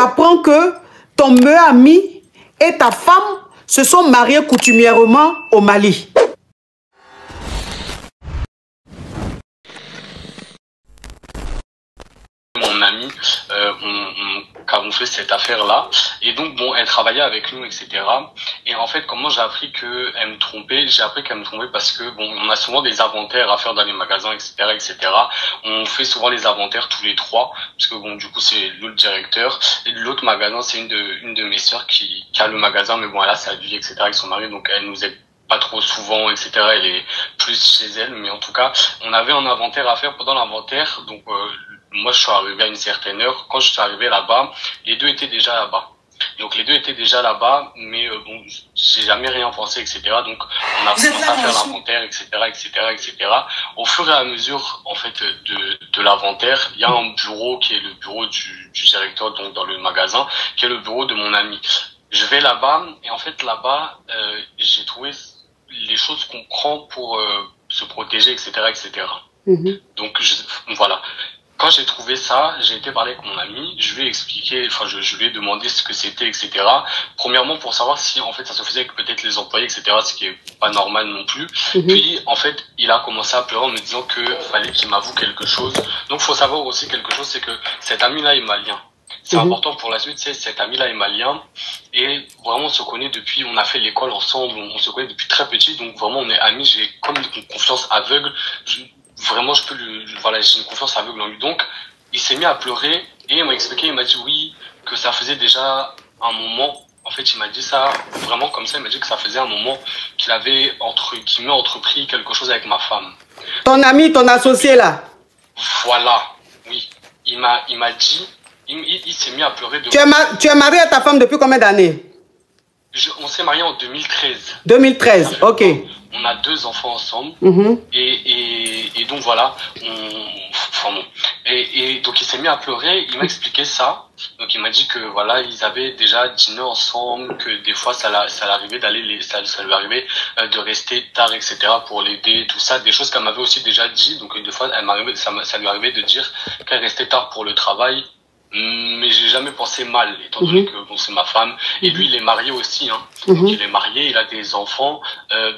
apprends que ton meilleur ami et ta femme se sont mariés coutumièrement au Mali. Mon ami, on camouflait cette affaire-là. Et donc, bon, elle travaillait avec nous, etc. Et en fait, comment j'ai appris qu'elle me trompait? J'ai appris qu'elle me trompait parce que, bon, on a souvent des inventaires à faire dans les magasins, etc., etc. On fait souvent les inventaires tous les trois, parce que, bon, du coup, c'est l'autre directeur. Et l'autre magasin, c'est une de mes sœurs qui a le magasin, mais bon, elle a sa vie, etc., avec son mari, donc elle nous aide pas trop souvent, etc. Elle est plus chez elle, mais en tout cas, on avait un inventaire à faire pendant l'inventaire, donc moi je suis arrivé à une certaine heure. Quand je suis arrivé là-bas, les deux étaient déjà là-bas. Donc les deux étaient déjà là-bas, mais bon, j'ai jamais rien pensé, etc. Donc on a commencé à faire l'inventaire, etc., etc., etc. Au fur et à mesure, en fait, de l'inventaire, il y a un bureau qui est le bureau du directeur, donc dans le magasin, qui est le bureau de mon ami. Je vais là-bas, et en fait là-bas, j'ai trouvé les choses qu'on prend pour se protéger, etc., etc. Donc voilà. Quand j'ai trouvé ça, j'ai été parler avec mon ami, je lui ai expliqué, enfin je lui ai demandé ce que c'était, etc. Premièrement pour savoir si en fait ça se faisait avec peut-être les employés, etc. Ce qui est pas normal non plus. Puis en fait il a commencé à pleurer en me disant que fallait qu'il m'avoue quelque chose. Donc faut savoir aussi quelque chose, c'est que cet ami-là est malien. C'est important pour la suite, c'est cet ami-là est malien et vraiment on se connaît depuis, on a fait l'école ensemble, on se connaît depuis très petit, donc vraiment on est amis, j'ai comme une confiance aveugle, vraiment je peux voilà, j'ai une confiance aveugle en lui. Donc il s'est mis à pleurer et il m'a expliqué, il m'a dit oui, que ça faisait déjà un moment, en fait il m'a dit ça vraiment comme ça, il m'a dit que ça faisait un moment qu'il avait entrepris quelque chose avec ma femme. Ton ami, ton associé là? Voilà, oui, il m'a dit. Il s'est mis à pleurer. Tu es marié à ta femme depuis combien d'années? On s'est marié en 2013. 2013, ok. On a 2 enfants ensemble. Et donc voilà. Enfin bon. Et donc il s'est mis à pleurer. Il m'a expliqué ça. Donc il m'a dit que voilà, ils avaient déjà dîné ensemble, que des fois ça l'arrivait ça lui arrivait de rester tard, etc. pour l'aider, tout ça, des choses qu'elle m'avait aussi déjà dit. Donc des fois ça lui arrivait de dire qu'elle restait tard pour le travail. Mais j'ai jamais pensé mal, étant donné que bon, c'est ma femme. Et lui, il est marié aussi. Hein. Donc, il est marié, il a des enfants.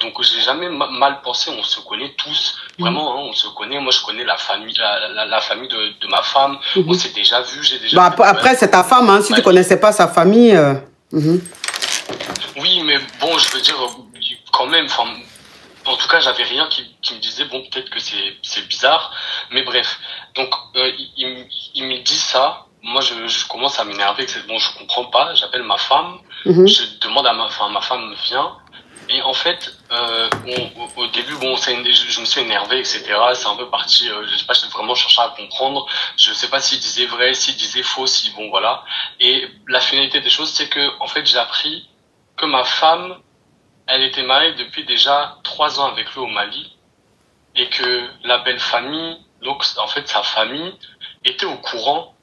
Donc, j'ai jamais mal pensé. On se connaît tous. Vraiment, hein, on se connaît. Moi, je connais la famille, la famille de ma femme. On s'est déjà vu. J'ai déjà. Bah, après, c'est ta femme. Hein, si tu connaissais pas sa famille. Oui, mais bon, je veux dire, quand même. En tout cas, j'avais rien qui me disait bon, peut-être que c'est bizarre. Mais bref. Donc, il me dit ça. Moi, je commence à m'énerver, que c'est bon, je comprends pas. J'appelle ma femme, je demande à ma femme vient. Et en fait, au début, bon, je me suis énervé, etc. C'est un peu parti, je sais pas, j'ai vraiment cherché à comprendre. Je sais pas s'il disait vrai, s'il disait faux, si bon, voilà. Et la finalité des choses, c'est que, en fait, j'ai appris que ma femme, elle était mariée depuis déjà 3 ans avec lui au Mali. Et que la belle famille, donc, en fait, sa famille, était au courant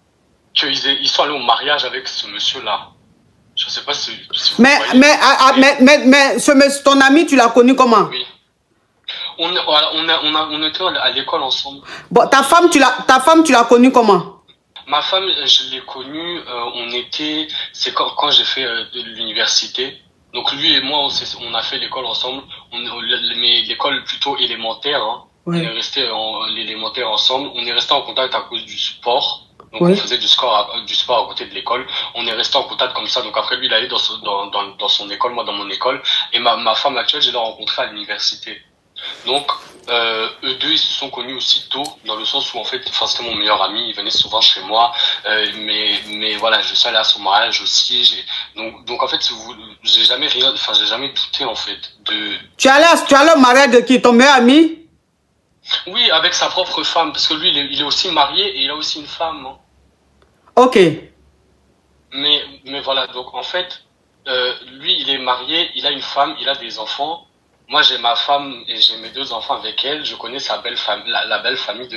qu'ils sont allés au mariage avec ce monsieur-là. Je sais pas si vous mais ton ami, tu l'as connu comment? Oui. On était à l'école ensemble. Bon, ta femme, tu l'as connue comment? Ma femme, je l'ai connue, c'est quand j'ai fait l'université. Donc lui et moi, on a fait l'école ensemble. Mais l'école plutôt élémentaire. Hein. On est resté l'élémentaire ensemble. On est resté en contact à cause du sport. Donc on faisait du sport à côté de l'école. On est resté en contact comme ça. Donc après lui, il allait dans son école, moi dans mon école. Et ma femme actuelle, je l'ai rencontrée à l'université. Donc eux deux, ils se sont connus aussi tôt, dans le sens où en fait, c'était mon meilleur ami. Il venait souvent chez moi. Mais voilà, je suis allé à son mariage aussi. Donc en fait, j'ai jamais douté en fait de. Tu allais au mariage de qui? Ton meilleur ami? Oui, avec sa propre femme, parce que lui, il est aussi marié et il a aussi une femme. Hein. Ok. Mais voilà, donc en fait, lui, il est marié, il a une femme, il a des enfants, moi, j'ai ma femme et j'ai mes 2 enfants avec elle. Je connais sa belle famille, la belle famille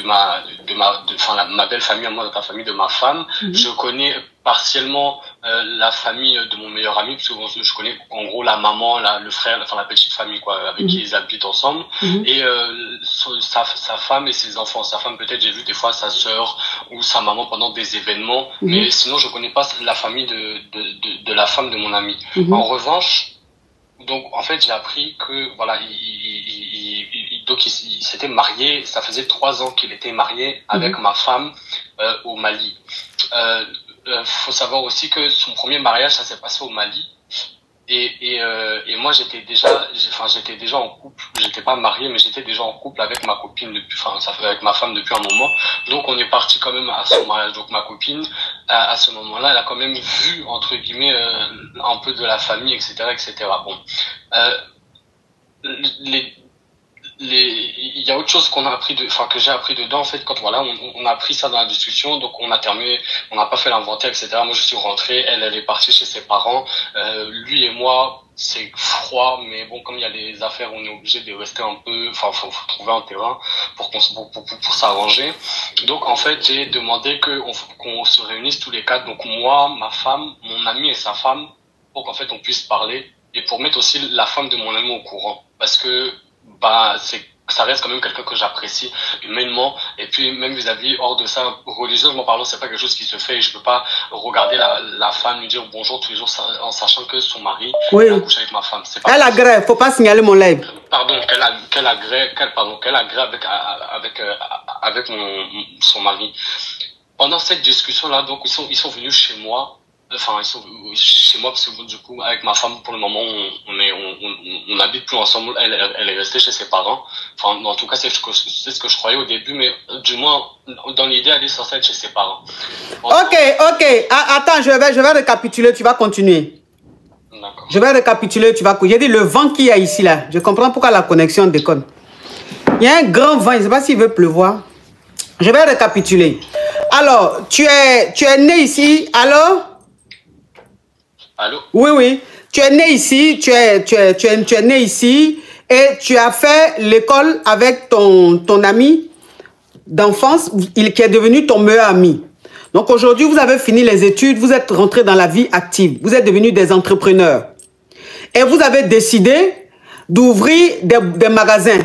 ma belle famille à moi, la famille de ma femme. Je connais partiellement la famille de mon meilleur ami, parce que je connais en gros la maman, le frère, enfin la petite famille quoi, avec qui ils habitent ensemble. Et sa femme et ses enfants. Sa femme, peut-être j'ai vu des fois sa sœur ou sa maman pendant des événements, mais sinon je connais pas la famille de la femme de mon ami. En revanche, donc en fait j'ai appris que voilà il s'était marié, ça faisait 3 ans qu'il était marié avec ma femme au Mali. Faut savoir aussi que son premier mariage ça s'est passé au Mali et moi j'étais déjà en couple, j'étais pas marié mais j'étais déjà en couple avec ma copine avec ma femme depuis un moment, donc on est parti quand même à son mariage. Donc ma copine à ce moment-là elle a quand même vu entre guillemets un peu de la famille, etc. Bon, il y a autre chose qu'on a appris que j'ai appris dedans en fait, quand voilà on a appris ça dans la discussion, donc on a terminé, on n'a pas fait l'inventaire, etc. Moi je suis rentré, elle est partie chez ses parents, lui et moi c'est froid, mais bon, comme il y a des affaires on est obligé de rester un peu, faut trouver un terrain pour s'arranger. Donc en fait j'ai demandé qu'on se réunisse tous les 4, donc moi, ma femme, mon ami et sa femme, pour qu'en fait on puisse parler et pour mettre aussi la femme de mon ami au courant, parce que ça reste quand même quelqu'un que j'apprécie humainement, et puis même vis-à-vis hors de ça, religieusement parlant, c'est pas quelque chose qui se fait, et je peux pas regarder la femme lui dire bonjour tous les jours en sachant que son mari a couché avec ma femme. Elle agrée, faut pas signaler mon live. Pardon, qu'elle agrée avec son mari. Pendant cette discussion là, donc ils sont venus chez moi. Enfin, ils sont chez moi parce que du coup, avec ma femme, pour le moment, on n'habite plus ensemble. Elle est restée chez ses parents. Enfin, en tout cas, c'est ce que je croyais au début, mais du moins, dans l'idée, elle est censée être chez ses parents. Ok. Attends, je vais récapituler. Tu vas continuer. D'accord. Je vais récapituler. J'ai dit le vent qu'il y a ici là. Je comprends pourquoi la connexion déconne. Il y a un grand vent. Je ne sais pas s'il veut pleuvoir. Je vais récapituler. Alors, tu es né ici. Alors? Allô? Oui. Tu es né ici, tu es né ici et tu as fait l'école avec ton ami d'enfance, qui est devenu ton meilleur ami. Donc aujourd'hui, vous avez fini les études, vous êtes rentré dans la vie active, vous êtes devenus des entrepreneurs. Et vous avez décidé d'ouvrir des magasins.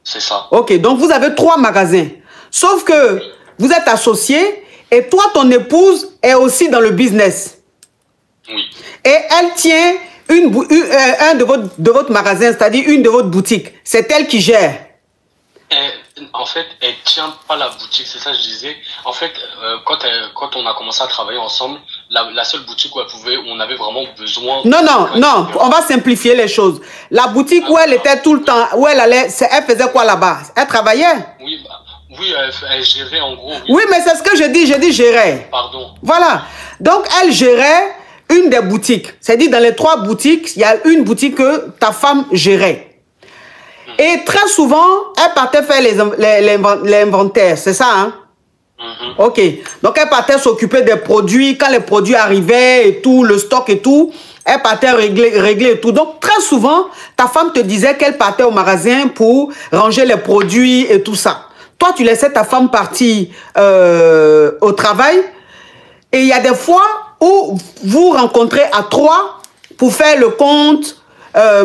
C'est ça. Ok, donc vous avez 3 magasins. Sauf que vous êtes associés et toi, ton épouse est aussi dans le business. Oui. Et elle tient un de votre magasin, c'est-à-dire une de votre boutique. C'est elle qui gère. En fait, elle tient pas la boutique, c'est ça que je disais. En fait, quand on a commencé à travailler ensemble, la seule boutique où on avait vraiment besoin... Non, on va simplifier les choses. La boutique où elle était tout le temps, où elle allait, elle faisait quoi là-bas? Elle travaillait? Oui, elle gérait en gros. Oui, mais c'est ce que je dis gérer. Pardon. Voilà. Donc, elle gérait une des boutiques. C'est-à-dire, dans les 3 boutiques, il y a une boutique que ta femme gérait. Et très souvent, elle partait faire l'inventaire, c'est ça, hein? Ok. Donc, elle partait s'occuper des produits. Quand les produits arrivaient et tout, le stock et tout, elle partait régler et tout. Donc, très souvent, ta femme te disait qu'elle partait au magasin pour ranger les produits et tout ça. Toi, tu laissais ta femme partir au travail. Et il y a des fois où vous rencontrez à 3 pour faire le compte,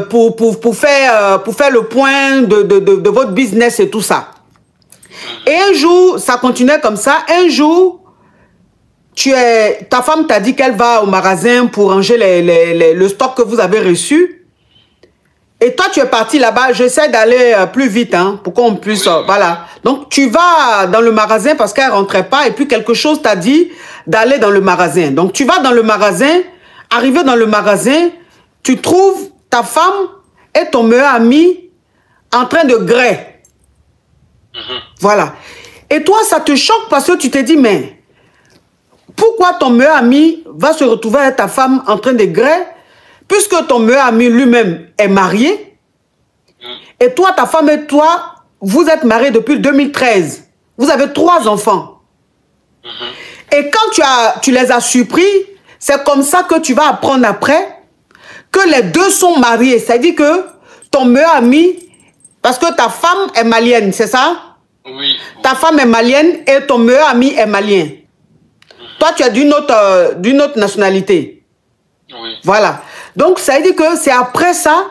pour faire le point de votre business et tout ça. Et un jour, ça continuait comme ça. Un jour, ta femme t'a dit qu'elle va au magasin pour ranger le stock que vous avez reçu. Et toi, tu es parti là-bas. J'essaie d'aller plus vite, hein, pour qu'on puisse... voilà. Donc, tu vas dans le magasin parce qu'elle ne rentrait pas. Et puis, quelque chose t'a dit d'aller dans le magasin. Donc, tu vas dans le magasin. Arrivé dans le magasin, tu trouves ta femme et ton meilleur ami en train de grêler. Voilà. Et toi, ça te choque parce que tu te dis, mais pourquoi ton meilleur ami va se retrouver avec ta femme en train de grêler, puisque ton meilleur ami lui-même est marié, et toi, ta femme et toi, vous êtes mariés depuis 2013. Vous avez 3 enfants. Et quand tu les as surpris, c'est comme ça que tu vas apprendre après que les deux sont mariés. C'est-à-dire que ton meilleur ami, parce que ta femme est malienne, c'est ça? Oui. Ta femme est malienne et ton meilleur ami est malien. Toi, tu es d'une autre nationalité. Oui. Voilà. Donc, ça veut dire que c'est après ça,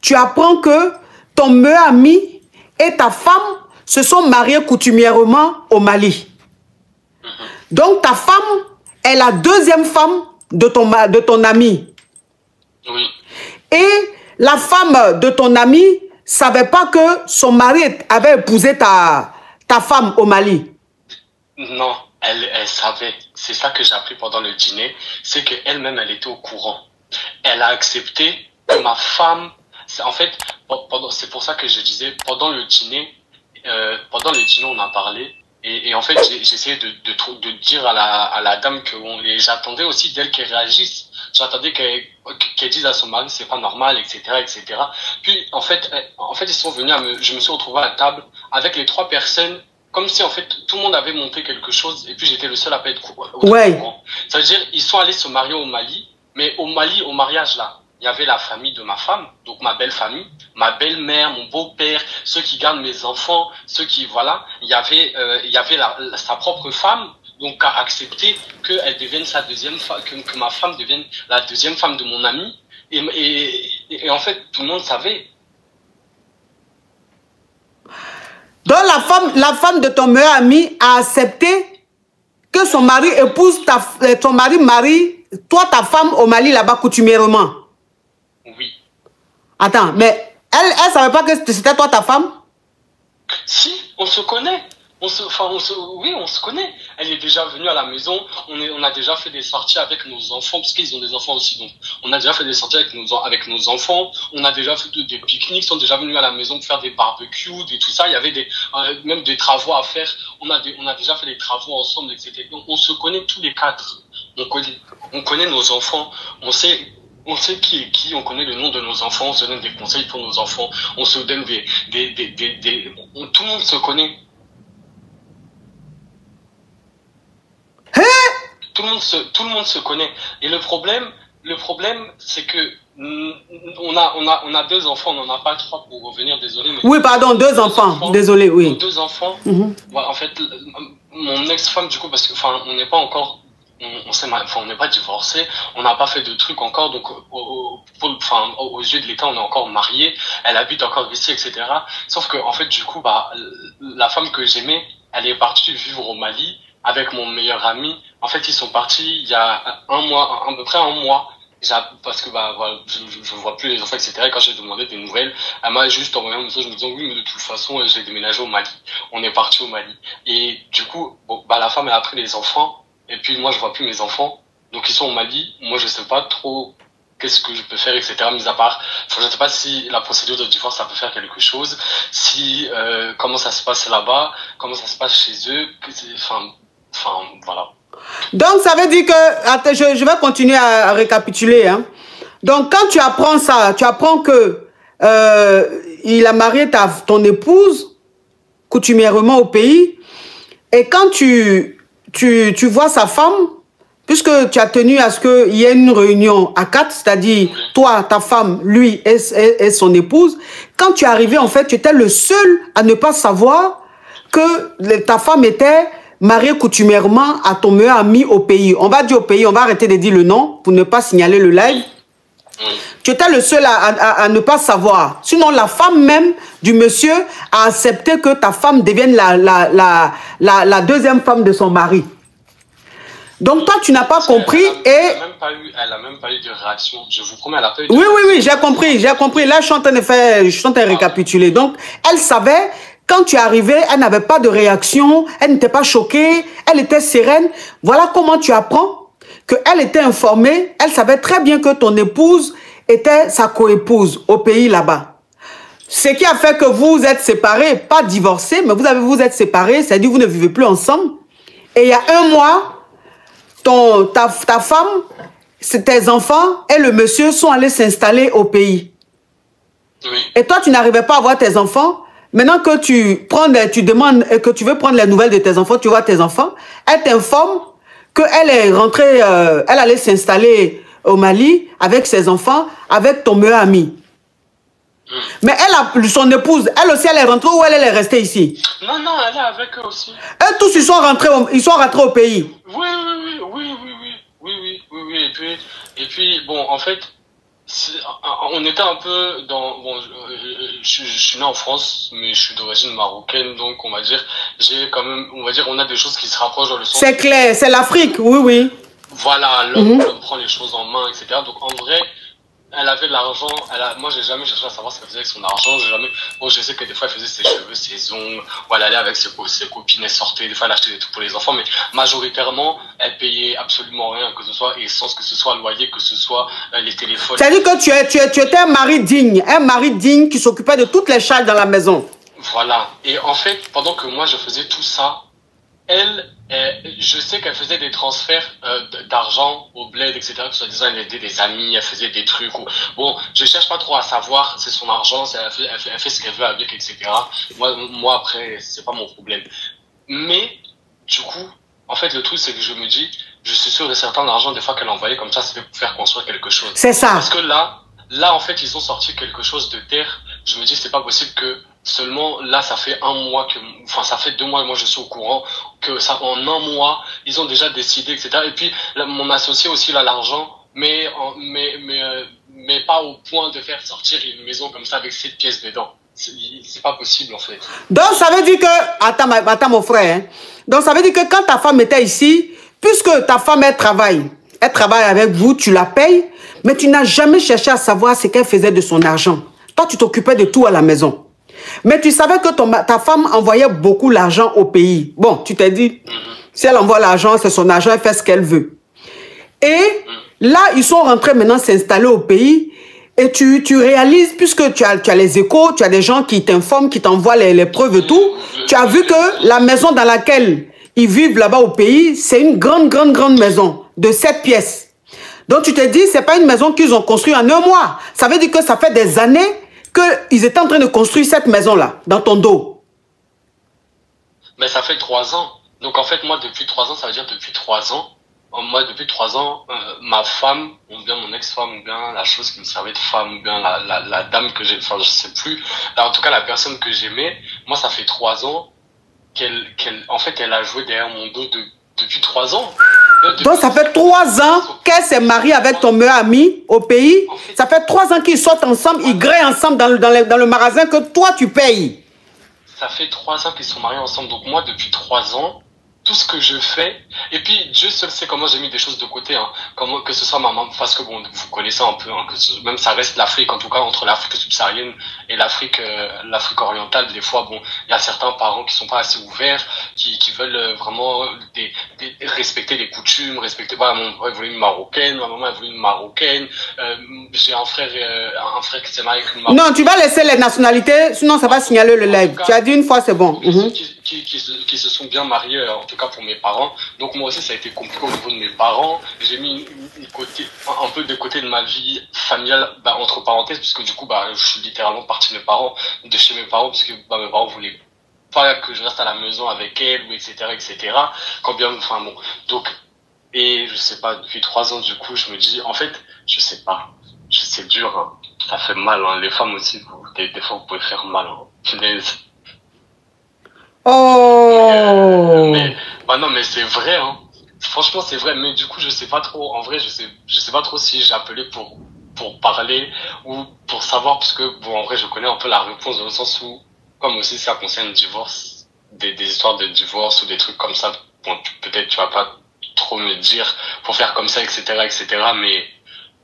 tu apprends que ton meilleur ami et ta femme se sont mariés coutumièrement au Mali. Donc, ta femme est la deuxième femme de ton ami. Oui. Et la femme de ton ami ne savait pas que son mari avait épousé ta femme au Mali. Non, elle savait. C'est ça que j'ai appris pendant le dîner. C'est qu'elle-même, elle était au courant. Elle a accepté que ma femme... En fait, c'est pour ça que je disais, pendant le dîner, on a parlé. Et en fait, j'essayais de dire à la dame que j'attendais aussi d'elle qu'elle réagisse. J'attendais qu'elle dise à son mari c'est pas normal, etc., etc. Puis en fait, ils sont venus je me suis retrouvé à la table avec les 3 personnes, comme si en fait tout le monde avait monté quelque chose et puis j'étais le seul à pas être au courant. Ça veut dire ils sont allés se marier au Mali, mais au Mali, au mariage là, il y avait la famille de ma femme, donc ma belle famille, ma belle-mère, mon beau-père, ceux qui gardent mes enfants, ceux qui, voilà, il y avait sa propre femme, donc a accepté qu'elle devienne sa deuxième femme, que ma femme devienne la deuxième femme de mon ami, et en fait, tout le monde savait. Donc la femme de ton meilleur ami a accepté que son mari épouse ton mari marie, toi ta femme au Mali là-bas coutumièrement. Oui. Attends, mais elle savait pas que c'était toi ta femme? Si, on se connaît. Oui, on se connaît. Elle est déjà venue à la maison. On a déjà fait des sorties avec nos enfants, parce qu'ils ont des enfants aussi. Donc, on a déjà fait des sorties avec nos enfants. On a déjà fait des pique-niques. Ils sont déjà venus à la maison pour faire des barbecues, tout ça. Il y avait même des travaux à faire. On a déjà fait des travaux ensemble, etc. Donc, on se connaît tous les 4. On connaît nos enfants. On sait qui est qui, on connaît le nom de nos enfants, on se donne des conseils pour nos enfants, on se donne tout le monde se connaît. Tout le monde se connaît. Et le problème, c'est que on a 2 enfants, on n'en a pas 3 pour revenir, désolé. Mais oui, pardon, 2 enfants, désolé, oui. 2 enfants. Voilà, en fait, mon ex-femme, du coup, parce que, on n'est pas encore, on n'est pas divorcé, on n'a pas fait de trucs encore, donc aux yeux de l'État, on est encore mariés, elle habite encore ici, etc. Sauf que, en fait, du coup, la femme que j'aimais, elle est partie vivre au Mali avec mon meilleur ami. En fait, ils sont partis il y a à peu près un mois. Parce que voilà, je vois plus les enfants, etc. Et quand j'ai demandé des nouvelles, elle m'a juste envoyé un message me disant oui, mais de toute façon, j'ai déménagé au Mali. On est parti au Mali. Et du coup, la femme elle a pris les enfants. Et puis moi, je vois plus mes enfants. Donc ils sont au Mali. Moi, je sais pas trop qu'est-ce que je peux faire, etc. Mis à part, je sais pas si la procédure de divorce, ça peut faire quelque chose. Si comment ça se passe là-bas, comment ça se passe chez eux. Voilà. Donc, ça veut dire que... Attends, je vais continuer à récapituler. Hein. Donc, quand tu apprends ça, tu apprends que il a marié ton épouse coutumièrement au pays. Et quand tu vois sa femme, puisque tu as tenu à ce qu'il y ait une réunion à 4, c'est-à-dire toi, ta femme, lui et son épouse, quand tu es arrivé, en fait, tu étais le seul à ne pas savoir que ta femme était... marié coutumièrement à ton meilleur ami au pays. On va dire au pays, on va arrêter de dire le nom pour ne pas signaler le live. Tu étais le seul à ne pas savoir. Sinon, la femme même du monsieur a accepté que ta femme devienne la deuxième femme de son mari. Donc, toi, tu n'as pas compris elle n'a même pas eu de réaction. Je vous promets, elle n'a pas eu de réaction. Oui, j'ai compris. Là, je suis en train de récapituler. Donc, elle savait... Quand tu es arrivé, elle n'avait pas de réaction, elle n'était pas choquée, elle était sereine. Voilà comment tu apprends qu'elle était informée, elle savait très bien que ton épouse était sa coépouse au pays là-bas. Ce qui a fait que vous êtes séparés, pas divorcés, mais vous êtes séparés, c'est-à-dire que vous ne vivez plus ensemble. Et il y a 1 mois, ta femme, tes enfants et le monsieur sont allés s'installer au pays. Oui. Et toi, tu n'arrivais pas à voir tes enfants. Maintenant que tu demandes que tu veux prendre les nouvelles de tes enfants, tu vois tes enfants, elle t'informe qu'elle est rentrée, elle allait s'installer au Mali avec ses enfants avec ton meilleur ami. Mais elle, son épouse, elle aussi, elle est rentrée ou elle est restée ici? Non, non, elle est avec eux aussi. Eux tous, ils sont rentrés au pays. Oui. Et puis, bon, en fait, on était un peu dans... Bon, je suis né en France, mais je suis d'origine marocaine, donc on va dire, j'ai quand même, on va dire, on a des choses qui se rapprochent dans le sens... C'est clair, c'est l'Afrique, oui. Voilà, l'homme prend les choses en main, etc. Donc en vrai, elle avait de l'argent. Moi, j'ai jamais cherché à savoir ce qu'elle faisait avec son argent. Bon, je sais que des fois, elle faisait ses cheveux, ses ongles, ou elle allait avec ses copines, elle sortait. Des fois, elle achetait des trucs pour les enfants. Mais majoritairement, elle payait absolument rien, que ce soit essence, que ce soit loyer, que ce soit les téléphones. C'est-à-dire que tu étais un mari digne qui s'occupait de toutes les charges dans la maison. Voilà. Et en fait, pendant que moi, je faisais tout ça, je sais qu'elle faisait des transferts d'argent au bled, etc. Que soi-disant, elle aidait des amis, elle faisait des trucs. Bon, je cherche pas trop à savoir, c'est son argent, elle fait ce qu'elle veut avec, etc. Moi après, c'est pas mon problème. Mais, du coup, en fait, le truc, c'est que je me dis, je suis sûr et certain, l'argent, des fois qu'elle envoyait comme ça, c'était pour faire construire quelque chose. C'est ça. Parce que là, en fait, ils ont sorti quelque chose de terre. Je me dis, c'est pas possible que seulement là, ça fait ça fait 2 mois, et moi je suis au courant que ça, en 1 mois, ils ont déjà décidé, etc. Et puis, là, mon associé aussi, là, l'argent, mais pas au point de faire sortir une maison comme ça avec 7 pièces dedans. C'est pas possible, en fait. Donc, ça veut dire que, attends mon frère, hein. Donc, ça veut dire que quand ta femme était ici, puisque ta femme, elle travaille avec vous, tu la payes, mais tu n'as jamais cherché à savoir ce qu'elle faisait de son argent. Toi, tu t'occupais de tout à la maison. Mais tu savais que ta femme envoyait beaucoup l'argent au pays. Bon, tu t'es dit, si elle envoie l'argent, c'est son argent, elle fait ce qu'elle veut. Et là, ils sont rentrés maintenant s'installer au pays. Et tu réalises, puisque tu as les échos, tu as des gens qui t'informent, qui t'envoient les preuves et tout. Tu as vu que la maison dans laquelle ils vivent là-bas au pays, c'est une grande maison de 7 pièces. Donc tu te dis, c'est pas une maison qu'ils ont construite en 1 mois. Ça veut dire que ça fait des années qu'ils étaient en train de construire cette maison-là, dans ton dos. Mais ça fait 3 ans. Donc en fait, moi, depuis 3 ans, ça veut dire depuis 3 ans. Moi, depuis 3 ans, ma femme, ou bien mon ex-femme, ou bien la chose qui me servait de femme, ou bien la dame que j'ai, enfin, je sais plus. Là, en tout cas, la personne que j'aimais, moi, ça fait 3 ans en fait, elle a joué derrière mon dos depuis 3 ans. Donc, ça fait 3 ans qu'elle s'est mariée avec ton meilleur ami au pays. En fait, ça fait 3 ans qu'ils sortent ensemble, ils graillent ensemble dans le magasin que toi, tu payes. Ça fait 3 ans qu'ils sont mariés ensemble. Donc, moi, depuis 3 ans, tout ce que je fais, et puis Dieu seul sait comment j'ai mis des choses de côté, hein, que ce soit ma maman, parce que bon, vous connaissez un peu, hein, même ça reste l'Afrique, en tout cas entre l'Afrique subsaharienne et l'Afrique orientale, des fois, bon, il y a certains parents qui sont pas assez ouverts, qui veulent vraiment respecter les coutumes, voilà, mon père voulait une marocaine, ma maman voulait une marocaine, j'ai un frère qui s'est marié avec une marocaine. Non, tu vas laisser les nationalités, sinon ça va signaler le live. Tu as dit une fois, c'est bon. Qui se sont bien mariés, en tout cas pour mes parents. Donc moi aussi, ça a été compliqué au niveau de mes parents. J'ai mis un peu de côté de ma vie familiale, entre parenthèses, puisque du coup, je suis littéralement parti de chez mes parents, puisque mes parents voulaient pas que je reste à la maison avec elles, ou etc., etc. Quand bien, enfin bon. Donc, et je sais pas, depuis 3 ans, du coup, je me dis, en fait, je sais pas. C'est dur, hein. Ça fait mal, hein. Les femmes aussi, des fois, vous pouvez faire mal, hein. Oh. Non, mais c'est vrai, hein. Franchement, c'est vrai. Mais du coup, je sais pas trop. En vrai, je sais pas trop si j'ai appelé pour parler ou pour savoir, parce que bon, en vrai, je connais un peu la réponse dans le sens où, comme aussi ça concerne le divorce, des histoires de divorce ou des trucs comme ça. Bon, peut-être tu vas pas trop me dire pour faire comme ça, etc., etc. Mais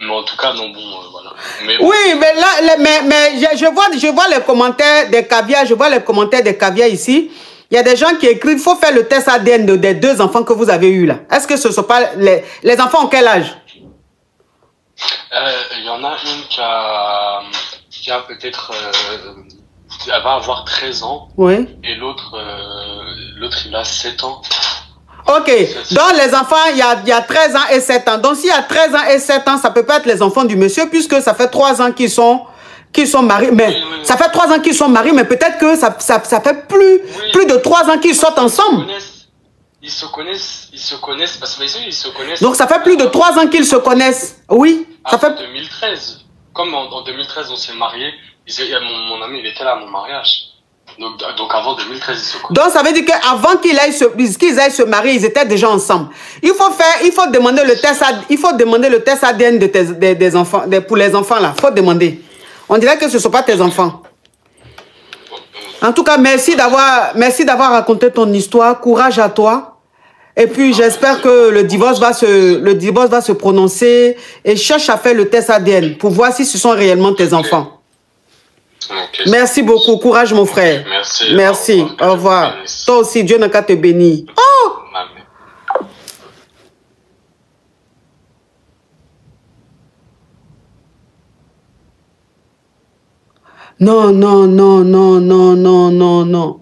en tout cas, non, bon, voilà. Mais, oui, mais là, mais je vois les commentaires des caviars, ici. Il y a des gens qui écrivent, il faut faire le test ADN des 2 enfants que vous avez eus là. Est-ce que ce ne sont pas les enfants ont quel âge? Il y en a une qui a peut-être, elle va avoir 13 ans. Oui. Et l'autre, il a 7 ans. Ok, donc les enfants, il y a 13 ans et 7 ans. Donc s'il y a 13 ans et 7 ans, ça peut pas être les enfants du monsieur, puisque ça fait 3 ans qu'ils sont mariés. Mais oui. Ça fait 3 ans qu'ils sont mariés, mais peut-être que ça fait plus de 3 ans qu'ils sortent ensemble. Ils se connaissent, parce qu'ils se connaissent. Donc ça fait plus de 3 ans qu'ils se connaissent. Oui. Ça fait 2013. comme en 2013, on s'est mariés, mon ami, il était là à mon mariage. Donc avant 2013, ils se connaissent. Donc ça veut dire qu'avant qu'ils aillent se marier, ils étaient déjà ensemble. Il faut demander le test ADN des enfants, pour les enfants là. Il faut demander. On dirait que ce ne sont pas tes enfants. En tout cas, merci d'avoir raconté ton histoire. Courage à toi. Et puis j'espère que le divorce va se prononcer et cherche à faire le test ADN pour voir si ce sont réellement tes enfants. Okay. Merci beaucoup. Courage, mon frère. Merci. Merci. Au revoir. Toi aussi, Dieu n'a qu'à te bénir. Oh! Amen. Non, non, non, non, non, non, non, non.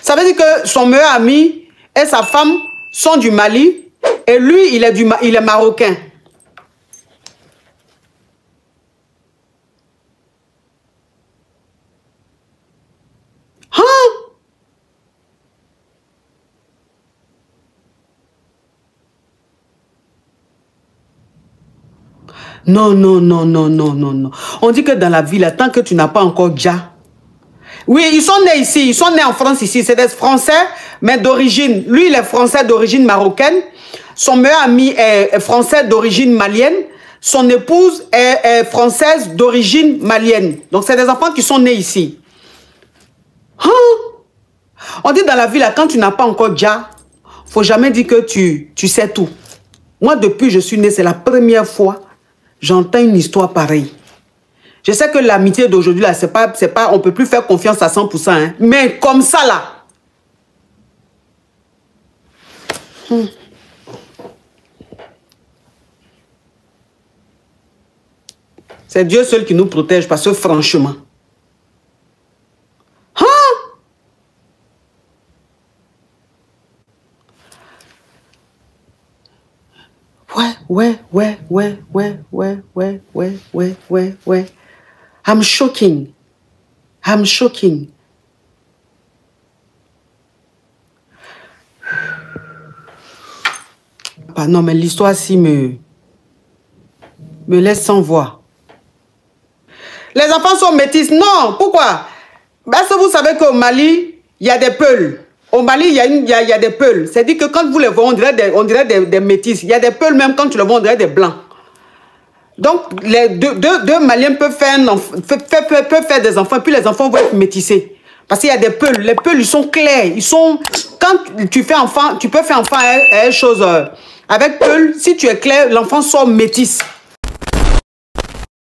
Ça veut dire que son meilleur ami et sa femme sont du Mali et lui, il est marocain. Non, non, non, non, non, non, non. On dit que dans la vie, là, tant que tu n'as pas encore déjà. Oui, ils sont nés ici, ils sont nés en France ici. C'est des Français, mais d'origine. Lui, il est Français d'origine marocaine. Son meilleur ami est Français d'origine malienne. Son épouse est Française d'origine malienne. Donc, c'est des enfants qui sont nés ici. Hein? On dit dans la vie, là, quand tu n'as pas encore déjà, il ne faut jamais dire que tu sais tout. Moi, depuis que je suis née, c'est la première fois j'entends une histoire pareille. Je sais que l'amitié d'aujourd'hui, là, c'est pas, on ne peut plus faire confiance à 100%. Hein. Mais comme ça, là. C'est Dieu seul qui nous protège, parce que franchement. Hein? Ouais. I'm shocking. Ah non, mais l'histoire-ci me laisse sans voix. Les enfants sont métis. Non, pourquoi? Parce que vous savez qu'au Mali, il y a des peuls. Au Mali, il y a des peuls. C'est-à-dire que quand vous les voyez, on dirait des métis. Il y a des peuls, même quand tu les vois, on dirait des blancs. Donc, les deux Maliens peuvent faire des enfants, puis les enfants vont être métissés. Parce qu'il y a des peuls. Les peuls, ils sont clairs. Quand tu fais enfant, tu peux faire enfant à une chose. Avec peul, si tu es clair, l'enfant sort métisse.